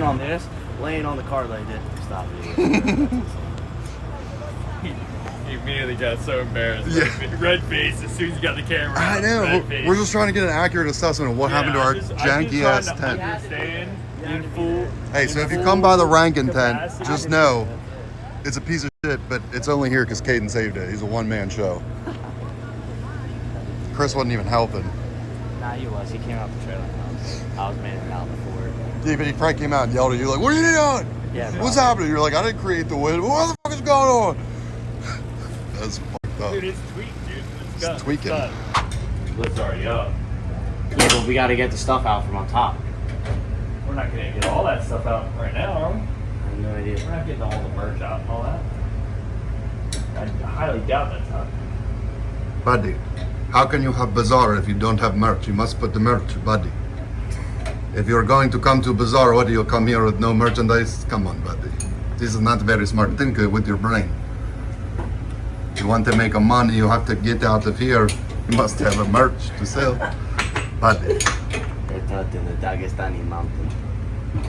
on this, laying on the car like this. Stop it. He immediately got so embarrassed. Yeah. Red face as soon as he got the camera. I know. We're just trying to get an accurate assessment of what happened to our janky ass tent. Hey, so if you come by the Rankin tent, just know it's a piece of shit, but it's only here because Caden saved it. He's a one-man show. Chris wasn't even helping. Nah, he was. He came out the trailer house. I was manning out before. Yeah, but he probably came out and yelled at you like, "What are you doing? Yeah, what's happening?" You're like, "I didn't create the wind. What the fuck is going on?" That's fucked up. Dude, it's tweaked, dude. It's tweaking. Lift's already up. Yeah, but we got to get the stuff out from on top. We're not going to get all that stuff out right now, are we? I have no idea. We're not getting all the merch out and all that. I highly doubt that's happening. Buddy, how can you have bazaar if you don't have merch? You must put the merch, buddy. If you're going to come to bazaar, what do you come here with no merchandise? Come on, buddy. This is not very smart. Think with your brain. If you want to make a money, you have to get out of here. You must have a merch to sell. Buddy. They're taught in the Dagestani mountain.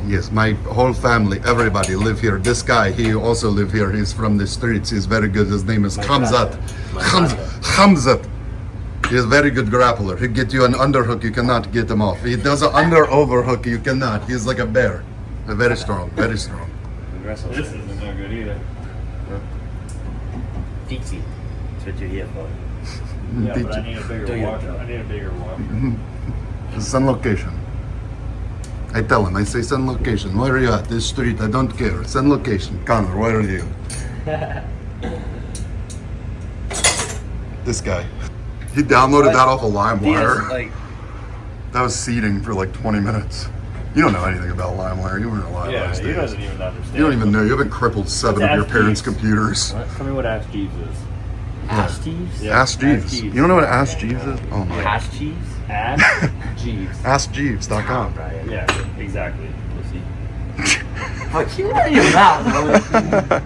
Yes, my whole family, everybody live here. This guy, he also live here. He's from the streets. He's very good. His name is Hamzat. Hamzat. He's a very good grappler. He get you an underhook, you cannot get him off. He does an under-overhook, you cannot. He's like a bear. Very strong, very strong. This isn't no good either. Fixie. That's what you're here for. Yeah, but I need a bigger washer. I need a bigger washer. Send location. I tell him, I say send location. Where are you at? This street, I don't care. Send location. Connor, where are you? This guy. He downloaded that off of LimeWire. Like, that was seeding for like 20 minutes. You don't know anything about LimeWire. You weren't alive Yeah, those he days. doesn't even understand. You don't even know. You haven't crippled 7 of Ask your parents' Jeeves. computers. Tell me what Ask Jeeves is. Ash Jeeves? Yeah. Ask Jeeves. Ask Jeeves. You don't know what Ask Jeeves is? Oh my. Hash Jeeves? Ask Jeeves. AskJeeves.com. Right. Yeah, exactly. Pussy. Fuck you out of your mouth, bro.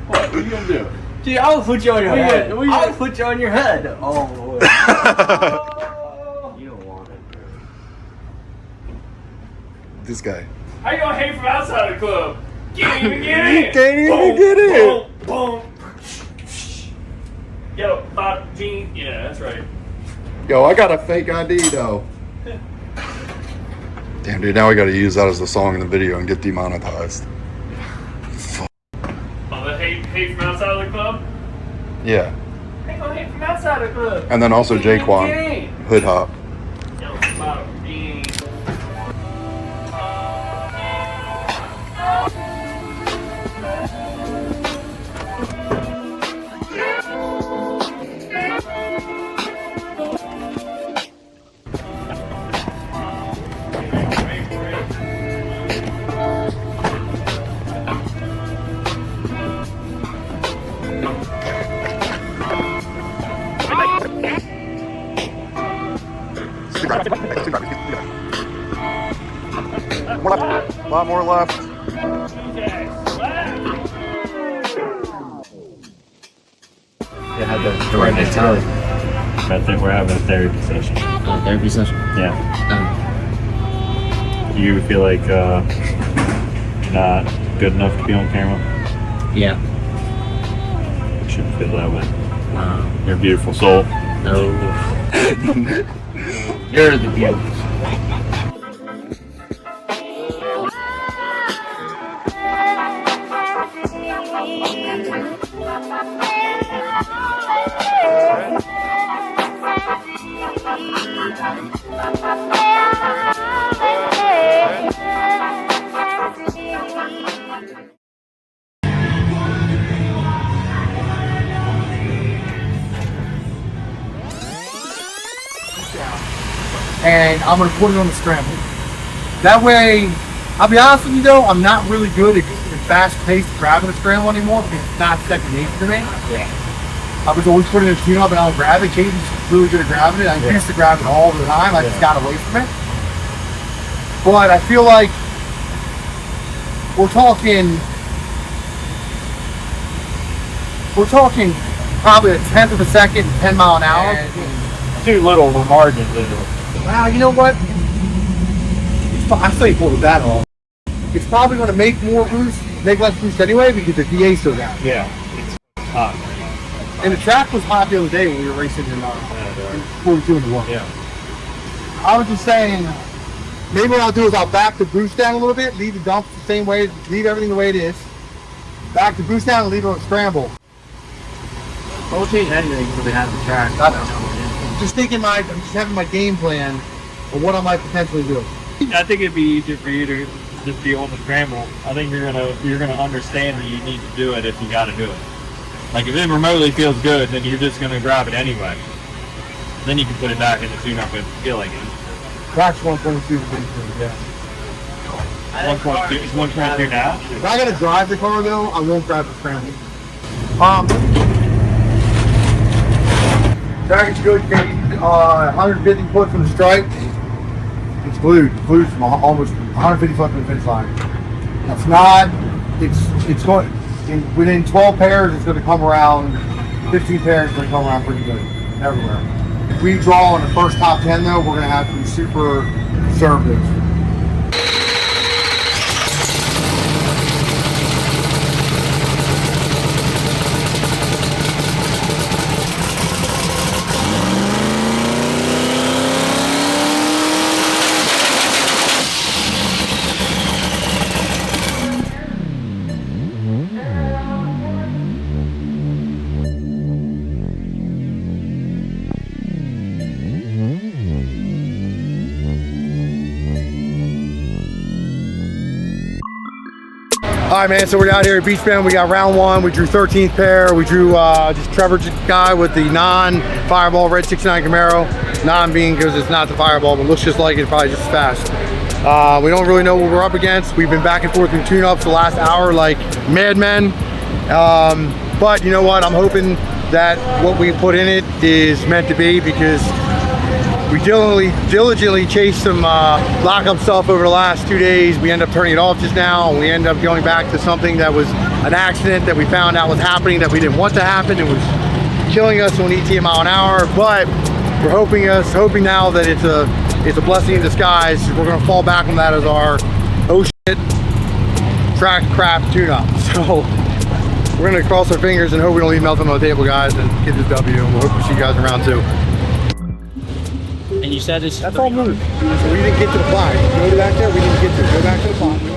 What are you gonna do? Gee, I'll put you on your head. What you I'll gonna- put you on your head. Oh, you don't want it, bro. This guy. How you gonna hate from outside the club? Can't even get in. Can't even get in. Boom, boom. Yo, Bob Jean. Yeah, that's right. Yo, I got a fake ID though. Damn, dude, now we gotta use that as the song in the video and get demonetized. Oh, the hate from outside the club? Yeah. How you gonna hate from outside the club? And then also Can't even Jaquan, get in. Hood Hop. Yo, Bob Jean. More left. A lot more left. They had the right next to it. I think we're having a therapy session. Therapy session? Yeah. You feel like you're not good enough to be on camera? Yeah. You shouldn't feel that way. You're a beautiful soul. No. You're the beautiful. And I'm gonna put it on the scramble. That way, I'll be honest with you though, I'm not really good at fast-paced grabbing a scramble anymore because it's not second nature to me. Yeah. I was always putting a tune up and I'll grab it. Caden's really good at grabbing it. I used to grab it all the time. I just got away from it. But I feel like we're talking probably a tenth of a second, 10 mile an hour. Too little of a margin, literally. Wow, you know what? I still pulled that off. it's probably going to make more boost, make less boost anyway because the DA's so down. Yeah. It's hot. And the track was hot the other day when we were racing in 42 in the 1. Yeah. I was just saying, maybe what I'll do is I'll back the boost down a little bit, leave the dump the same way, leave everything the way it is. Back the boost down and leave it on scramble. I won't change anything until they have the track. Just thinking I'm just having my game plan of what I might potentially do. I think it'd be easier for you to just be on the scramble. I think you're gonna understand that you need to do it if you got to do it. Like if it remotely feels good, then you're just gonna grab it anyway. Then you can put it back in the tune-up if you feel like it. Track's 1.2. Yeah. 1.2 is 1.2 now. If I gotta drive the car though, I won't grab the scramble. Track is good. 150 foot from the stripe. It's glued. It's glued from almost 150 foot from the finish line. It's not. It's going. Within 12 pairs, it's going to come around. 15 pairs, it's going to come around pretty good everywhere. If we draw in the first top 10 though, we're going to have to be super conservative. All right, man, so we're out here at Beach Bend. We got round 1. We drew 13th pair. We drew just Trevor's guy with the non-Fireball red 69 Camaro. Non being because it's not the Fireball, but looks just like it, probably just as fast. We don't really know what we're up against. We've been back and forth in tune-ups the last hour like madmen. But you know what? I'm hoping that what we put in it is meant to be because we diligently chased some lockup stuff over the last 2 days. We end up turning it off just now, and we end up going back to something that was an accident that we found out was happening that we didn't want to happen. It was killing us on 18 mile an hour, but we're hoping now that it's a blessing in disguise. We're gonna fall back on that as our oh shit track crap tune-up. So we're gonna cross our fingers and hope we don't leave nothing on the table, guys, and get this W. And we'll hope to see you guys around too. And you said this. That's all moved. So we didn't get to the fly. Go back there. We didn't get to. Go back to the fly.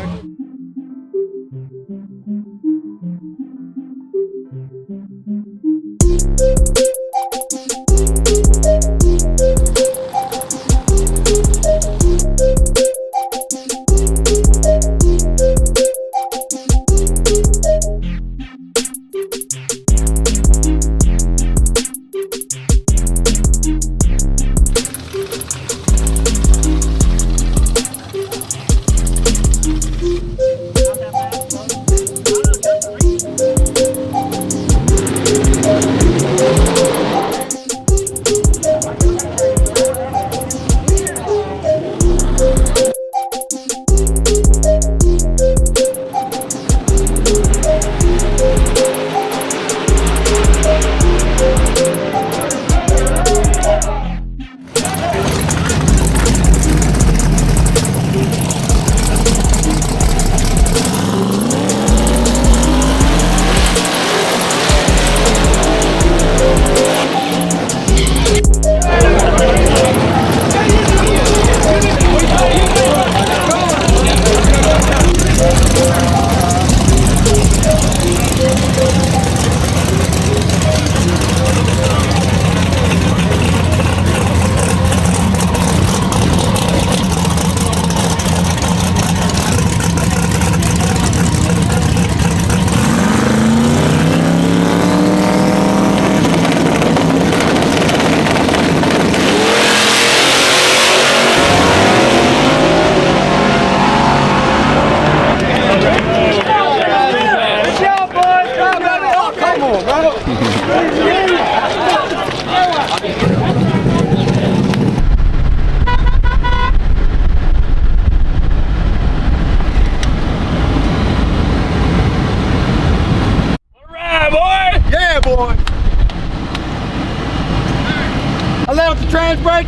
I let out the trans brake.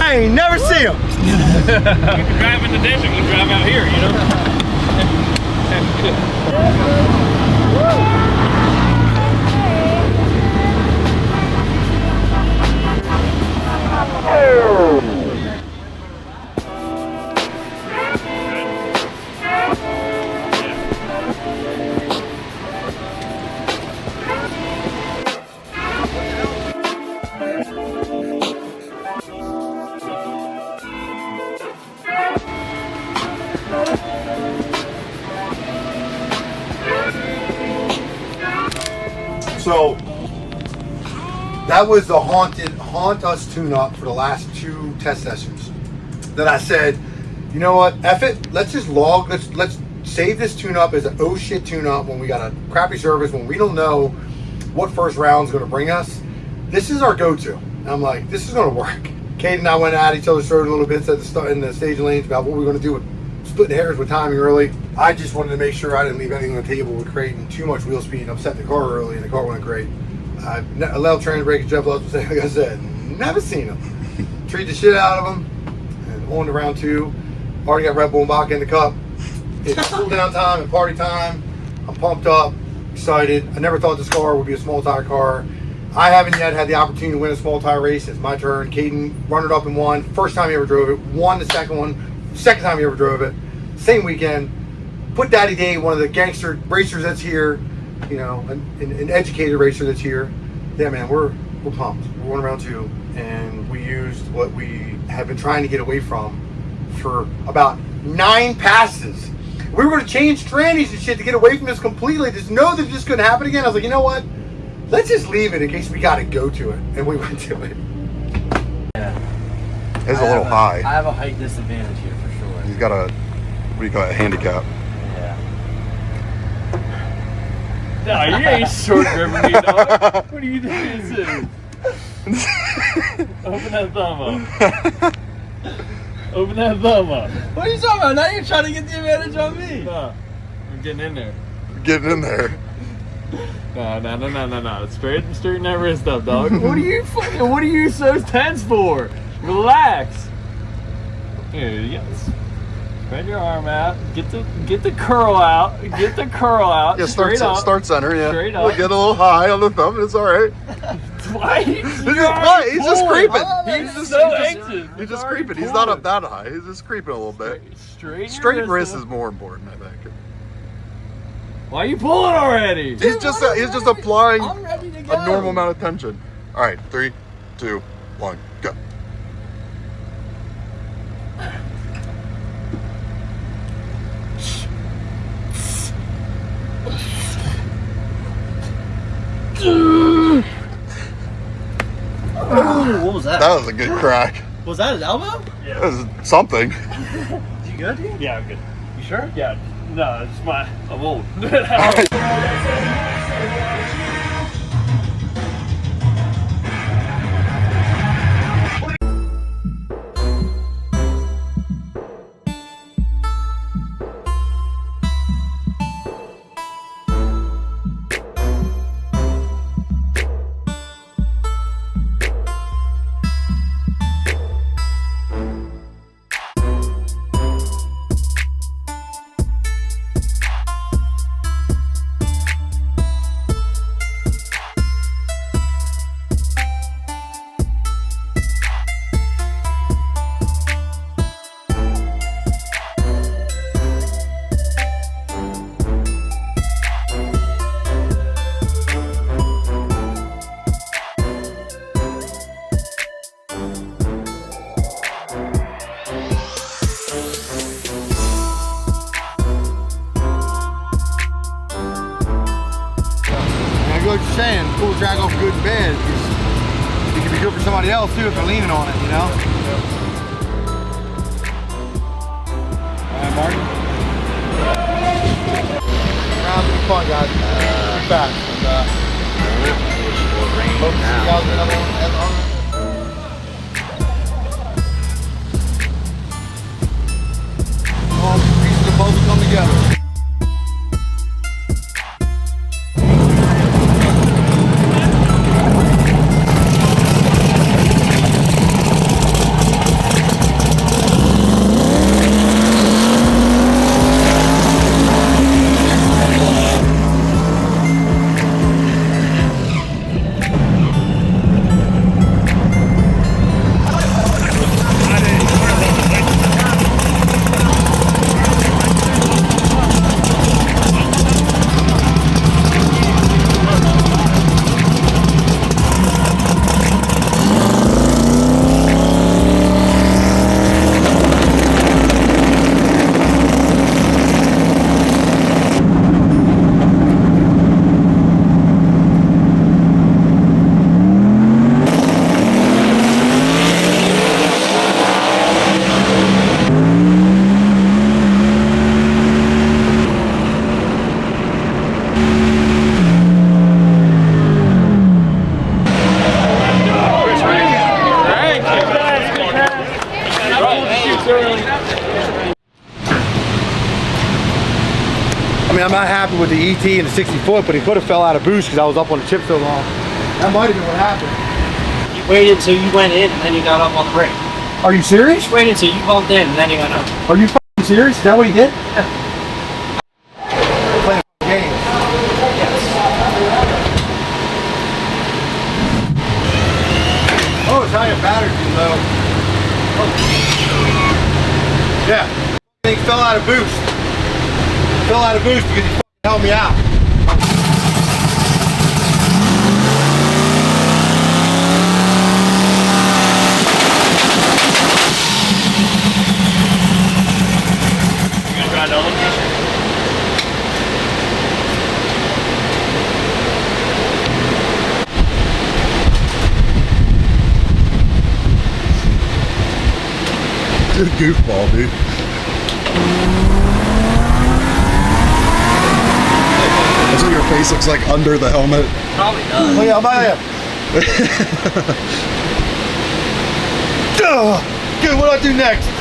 I ain't never see him. You can drive in the desert, you can drive out here, you know? So that was the haunt us tune-up for the last 2 test sessions. Then I said, you know what, F it, let's just log, let's save this tune-up as an oh shit tune-up when we got a crappy service, when we don't know what first round's gonna bring us. This is our go-to. And I'm like, this is gonna work. Kate and I went at each other's throat a little bit in the staging lanes about what we were gonna do with splitting hairs with timing early. I just wanted to make sure I didn't leave anything on the table with creating too much wheel speed and upset the car early, and the car went great. I allowed train brake and Jeff Lutz, like I said, never seen them. Treat the shit out of them. And on to round 2, already got Red Bull and Vodka in the cup. It's cool down time and party time. I'm pumped up, excited. I never thought this car would be a small tire car. I haven't yet had the opportunity to win a small tire race. It's my turn. Caden runner up and won. First time he ever drove it. Won the second one. Second time he ever drove it. Same weekend. Put Daddy Dave, one of the gangster racers that's here, you know, an educated racer that's here. Yeah, man, we're pumped. We're on round 2, and we used what we have been trying to get away from for about 9 passes. We were going to change trannies and shit to get away from this completely. Just know that this couldn't happen again. I was like, you know what? Let's just leave it in case we got to go to it. And we went to it. Yeah. It's a little high. I have a height disadvantage here for sure. He's got a, what do you call it, a handicap. Yeah. No, you ain't short gripping me, dog. What do you think this is? Open that thumb up. Open that thumb up. What are you talking about? Now you're trying to get the advantage on me. No, I'm getting in there. Getting in there. No. Straighten that wrist up, dog. What are you so tense for? Relax. Here, yes. Spread your arm out. Get the curl out. Get the curl out. Yeah, start center, yeah. Straight up. We'll get a little high on the thumb, it's alright. Why? He's just creeping. He's so anxious. He's just creeping. He's not up that high. He's just creeping a little bit. Straight wrist is more important, I think. Why are you pulling already? He's just applying I'm ready to go. a normal amount of tension. All right, 3, 2, 1, go. What was that? That was a good crack. Was that his elbow? That was something. You good? Yeah, I'm good. You sure? Yeah. No, it's I'm old. Like you're saying, pull the drag off good and bad. It can be good for somebody else too if they're leaning on it, you know? Alright, Martin. Rounds will be fun, guys. Be fast. Hope to see you guys another one. All pieces of the puzzle come together. I mean, I'm not happy with the ET and the 60 foot, but he could have fell out of boost because I was up on the chip so long. That might have been what happened. You waited till you went in and then you got up on the brake. Are you serious? You waited till you bumped in and then you got up. Are you f***ing serious? Is that what he did? Yeah. Playing a game. Oh, Italian battery's too low. Yeah. Thing fell out of boost. Fell out of boost because he f***ing held me out. You gonna try another? Just goofball, dude. That's what your face looks like under the helmet. Probably does. Oh yeah, I'm out here. Good, what do I do next? Man,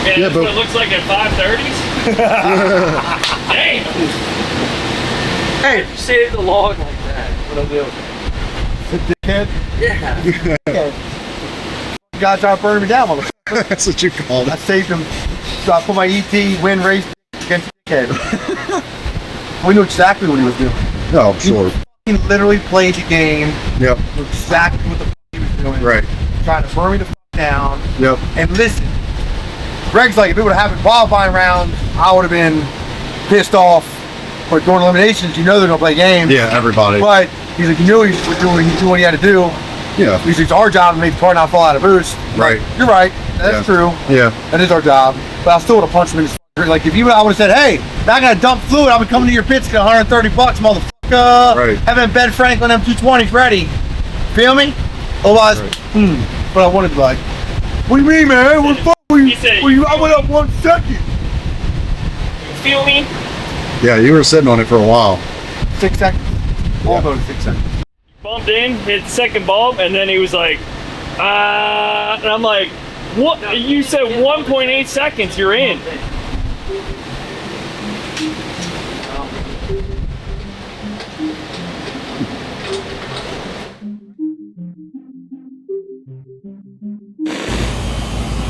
Yeah, that's but- what it looks like at 5:30s. Damn. Hey, You saved the log like that. What I do? dickhead. Yeah. You guys trying to burn me down, motherfucker. That's what you call I it. saved him. So I put my ET win race against dickhead. We knew exactly what he was doing. No, I'm sure. He literally played the game, Yep. knew exactly what the f he was doing. Right. Trying to burn me the f down. Yep. And listen, Greg's like, if it would have happened qualifying round, I would have been pissed off. But during eliminations, you know they're gonna play games. Yeah, everybody. But he's like, you knew he was doing what he had to do. Yeah. He's like, it's our job to make the car not fall out of boost. Right. You're right. That's Yeah. true. Yeah. That is our job. But I still would have punched him in his f- like if you I would have said, hey, not gonna dump fluid, I'll be coming to your pits, get $130, motherfucker. Right. Having Ben Franklin M220s ready. Feel me? Otherwise, Right. But I wanted to be like, what do you mean, man? What the fuck were you? He said- I went up 1 second. Feel me? Yeah, you were sitting on it for a while. 6 seconds. All about 6 seconds. Bumped in, hit the second bump, and then he was like, and I'm like, what? You said 1.8 seconds, you're in.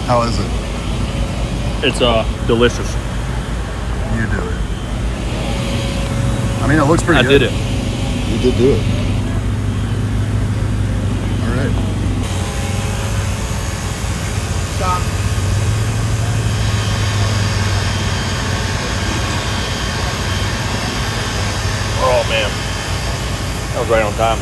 How is it? It's delicious. You do it. I mean, it looks pretty good. it. You did do it. All right. Stop. Oh man, that was right on time.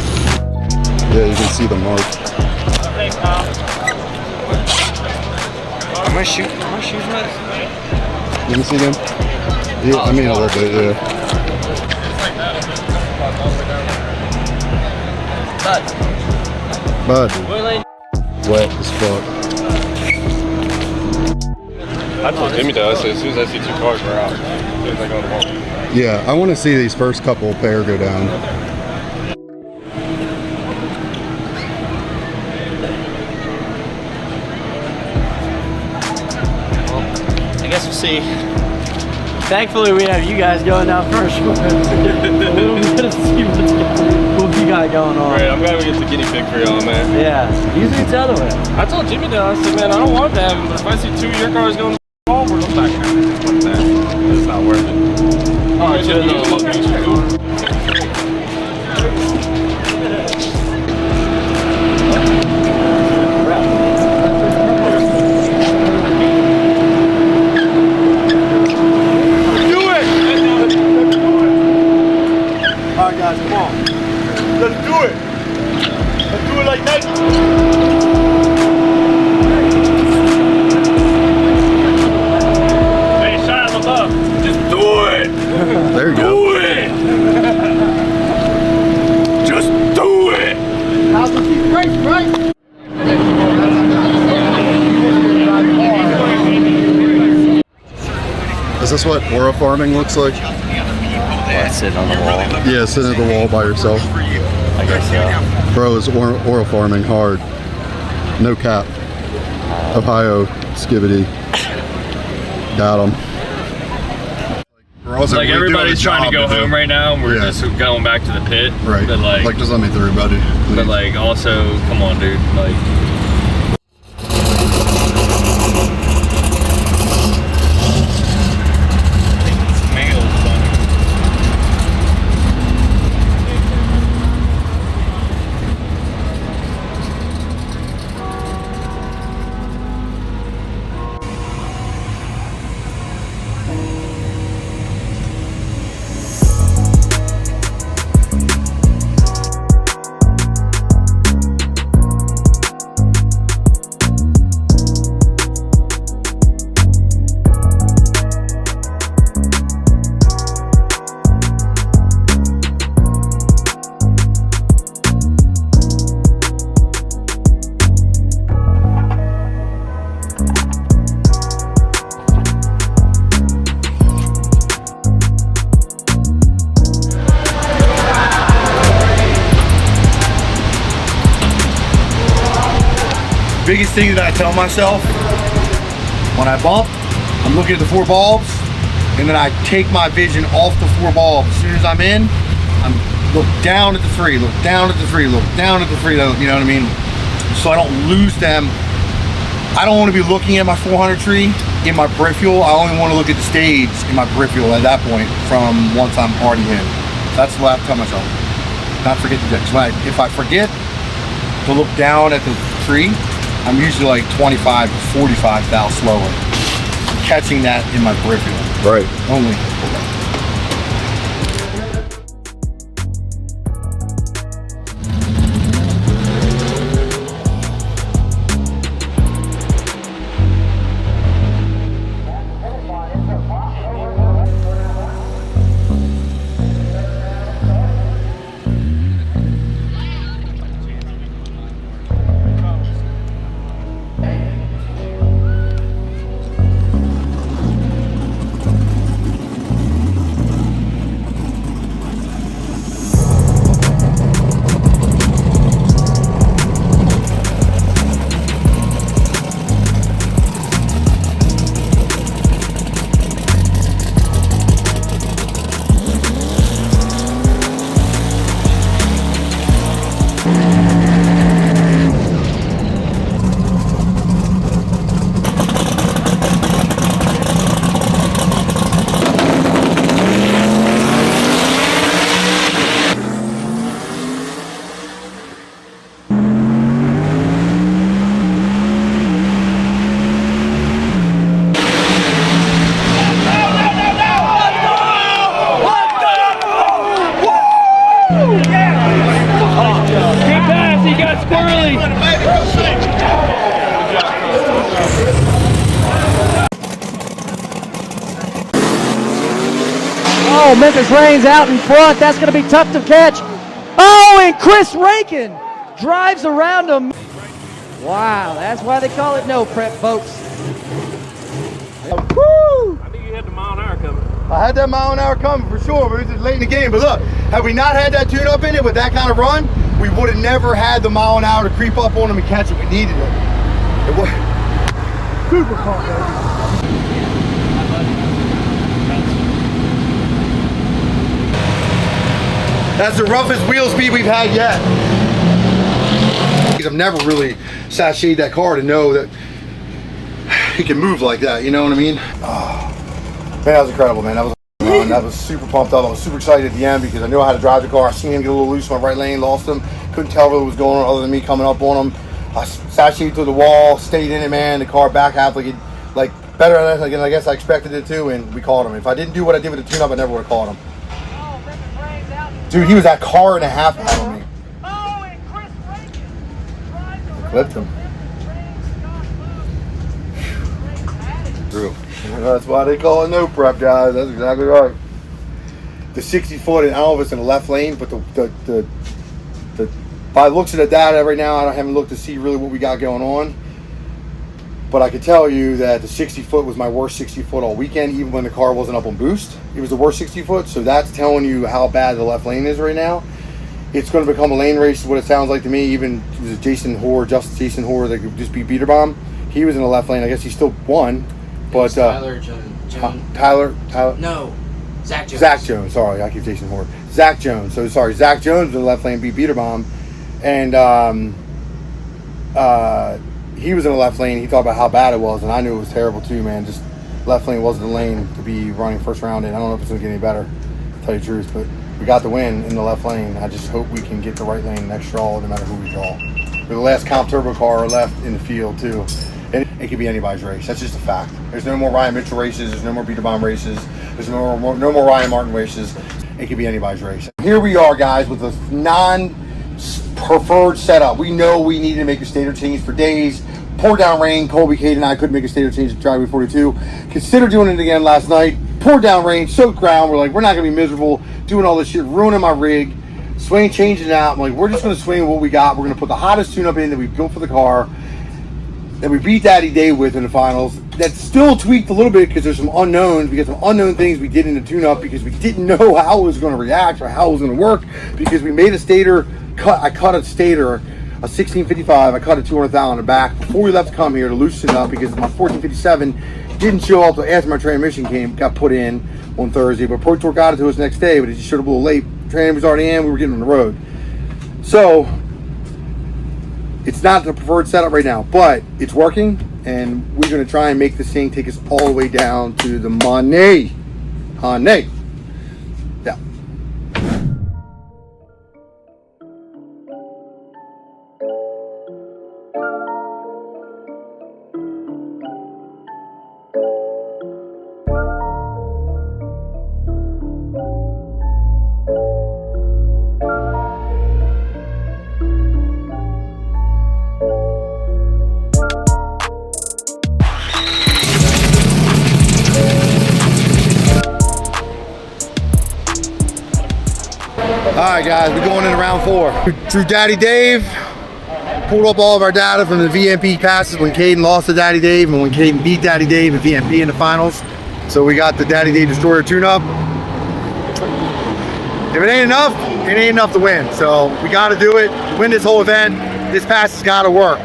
Yeah, you can see the mark. Are my shoes wet? You can see them? Yeah, I mean a little bit, yeah. Bud, wet as fuck. I told Jimmy though, I said as soon as I see 2 cars, we're out. As soon as I go on the wall. Yeah, I want to see these first couple pair go down. I guess we'll see. Thankfully, we have you guys going down first. We'll see what you got going on. Right, I'm glad we get the guinea pig for y'all, man. Yeah, usually it's the other way. I told Jimmy though, I said, man, I don't want to have him, but if I see 2 of your cars going to the wall, we're not back at it. Like that. It's not worth it. Oh, it's just Alright guys, come on. Let's do it. Let's do it like that. Hey, Shia LaBeouf, just do it! There you go. Do it! Just do it! How's the keep racing, right? Is this what oil farming looks like? What, sitting on the wall? Yeah, sitting at the wall by yourself. I guess so. Bro, is oil farming hard. No cap. Ohio, skibbity. Got him. Like everybody's trying to go home right now, and we're just going back to the pit. Right. But like just let me through, buddy. Please. But like also, come on, dude. Like. Biggest thing that I tell myself when I bump, I'm looking at the 4 bulbs, and then I take my vision off the 4 bulbs. As soon as I'm in, I'm look down at the 3, look down at the 3, look down at the 3. You know what I mean? So I don't lose them. I don't want to be looking at my 400 tree in my peripheral. I only want to look at the stage in my peripheral at that point from once I'm already in. That's what I tell myself. Not forget to do. If I forget to look down at the tree, I'm usually like 25 to 45 thou slower. I'm catching that in my peripheral. Right. Only. Oh, Memphis Rain's out in front. That's going to be tough to catch. Oh, and Chris Rankin drives around him. Wow, that's why they call it no prep, folks. Woo! I think you had the mile an hour coming. I had that mile an hour coming for sure, but it was just late in the game. But look, had we not had that tune up in it with that kind of run, we would have never had the mile an hour to creep up on him and catch it. We needed it. It was super calm, baby. That's the roughest wheel speed we've had yet. I've never really sashayed that car to know that he can move like that, you know what I mean? Oh, man, that was incredible, man. That was fun. That was super pumped up. I was super excited at the end because I knew how to drive the car. I seen him get a little loose in my right lane, lost him. Couldn't tell what was going on other than me coming up on him. I sashayed through the wall, stayed in it, man. The car back half like better than I guess I expected it to, and we caught him. If I didn't do what I did with the tune-up, I never would have caught him. Dude, he was that car and a half out of me. Clipped him. True. That's why they call it no prep, guys. That's exactly right. The 60-foot, and all of it's in the left lane, but the by looks of the data right now, I haven't looked to see really what we got going on. But I can tell you that the 60-foot was my worst 60-foot all weekend, even when the car wasn't up on boost. It was the worst 60-foot, so that's telling you how bad the left lane is right now. It's going to become a lane race, is what it sounds like to me. Even Jason Hoare that could just beat Biederbaum. He was in the left lane. I guess he still won. But Tyler Jones. Tyler. No, Zach Jones. Zach Jones. Sorry, I keep Jason Hoare. Zach Jones. So sorry, Zach Jones in the left lane beat Biederbaum, and he was in the left lane. He talked about how bad it was, and I knew it was terrible too, man. Just left lane wasn't the lane to be running first round in. I don't know if it's going to get any better, to tell you the truth, but we got the win in the left lane. I just hope we can get the right lane next draw, no matter who we draw. We're the last comp turbo car left in the field too. And it could be anybody's race. That's just a fact. There's no more Ryan Mitchell races. There's no more Biederbaum races. There's no more Ryan Martin races. It could be anybody's race. Here we are, guys, with a non-preferred setup. We know we needed to make a stator change for days. Poured down rain. Colby, Cade, and I couldn't make a stator change at driveway 42. Considered doing it again last night. Poured down rain, soaked ground. We're like, we're not going to be miserable doing all this shit, ruining my rig. Swing, changing it out. I'm like, we're just going to swing what we got. We're going to put the hottest tune-up in that we built for the car, that we beat Daddy Dave with in the finals. That's still tweaked a little bit because there's some unknowns. We got some unknown things we did in the tune-up because we didn't know how it was going to react or how it was going to work, because we made a stator cut. I cut a stator, a 1655. I cut a 200 thou on the back before we left to come here to loosen it up because my 1457 didn't show up after my transmission got put in on Thursday. But Pro Tour got it to us next day, but it just showed up a little late. Training was already in. We were getting on the road. So it's not the preferred setup right now, but it's working, and we're going to try and make this thing take us all the way down to the money. Honey. Yeah. Alright guys, we're going into round 4. Drew Daddy Dave, pulled up all of our data from the VMP passes when Caden lost to Daddy Dave and when Caden beat Daddy Dave at VMP in the finals. So we got the Daddy Dave Destroyer tune-up. If it ain't enough, it ain't enough to win. So we got to do it, win this whole event. This pass has got to work.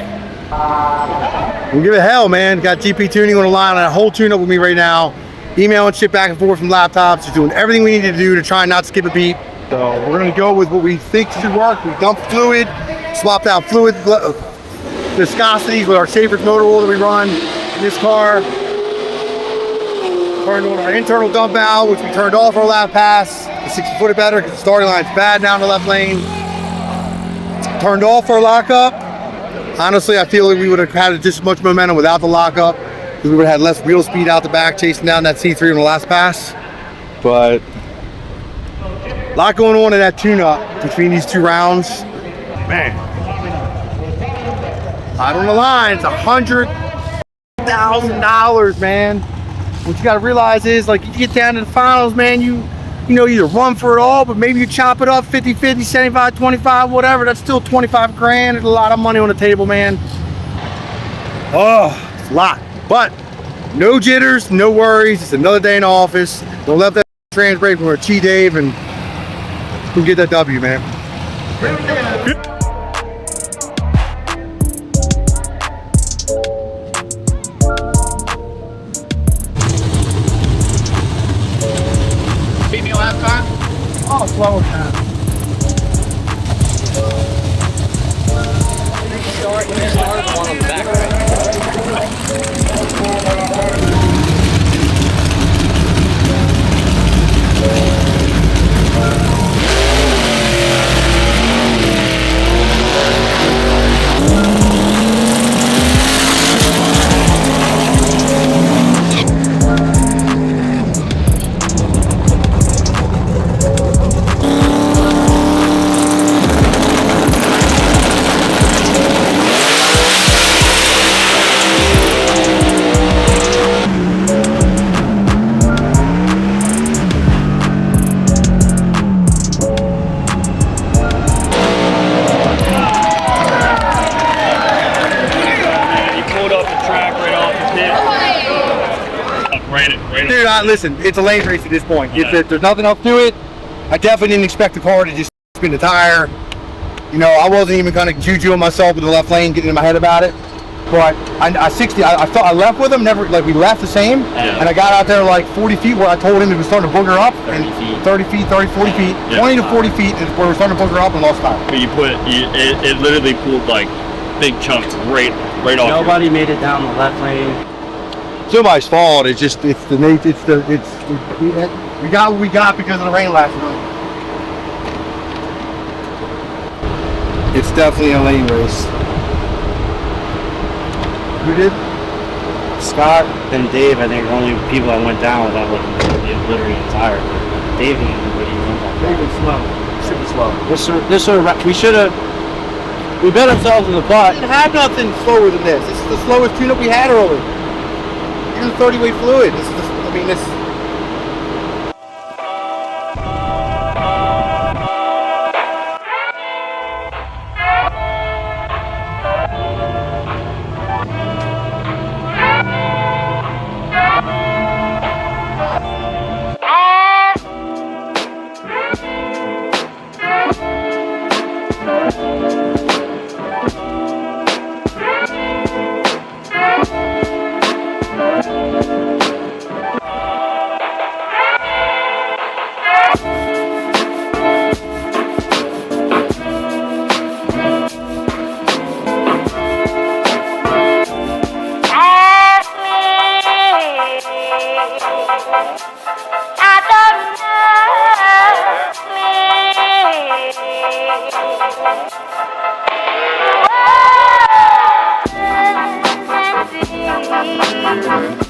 We'll give it hell, man. Got GP Tuning on the line on a whole tune-up with me right now. Emailing shit back and forth from laptops, just doing everything we need to do to try not to skip a beat. So we're going to go with what we think should work. We dumped fluid, swapped out fluid viscosities with our Schaefer's motor oil that we run in this car. Turned on our internal dump valve, which we turned off our lap pass. The 60-footer better because the starting line's bad down the left lane. Turned off our lockup. Honestly, I feel like we would have had just as much momentum without the lockup, because we would have had less wheel speed out the back chasing down that C3 on the last pass. But a lot going on in that tune-up between these two rounds. Man. Out on the line, it's $100,000, man. What you gotta realize is, like, you get down to the finals, man, you know, either run for it all, but maybe you chop it up 50-50, 75-25, whatever. That's still 25 grand. There's a lot of money on the table, man. Oh, it's a lot. But No jitters, no worries. It's another day in the office. Don't let that trans break for a cheat Dave and we'll get that W, man. Beat me last time? Oh, slow time. Dude, listen, it's a lane race at this point. There's nothing else to it. I definitely didn't expect the car to just spin the tire. You know, I wasn't even gonna juju on myself with the left lane, getting in my head about it. But I thought I left with him, we left the same. And I got out there like 40 feet where I told him it was starting to booger up. 30 feet, 40 feet. 20 to 40 feet is where we're starting to booger up and lost tire. But it literally pulled like big chunks right off. Nobody made it down the left lane. Somebody's fault. We got what we got because of the rain last night. It's definitely a lane race. Who did? Scott and Dave, I think, are the only people that went down without looking literally entire. Dave and everybody went down. Dave was slow. Super slow. We bet ourselves in the butt. We didn't have nothing slower than this. This is the slowest tune-up we had early. Even 30-weight fluid. This. I don't know me.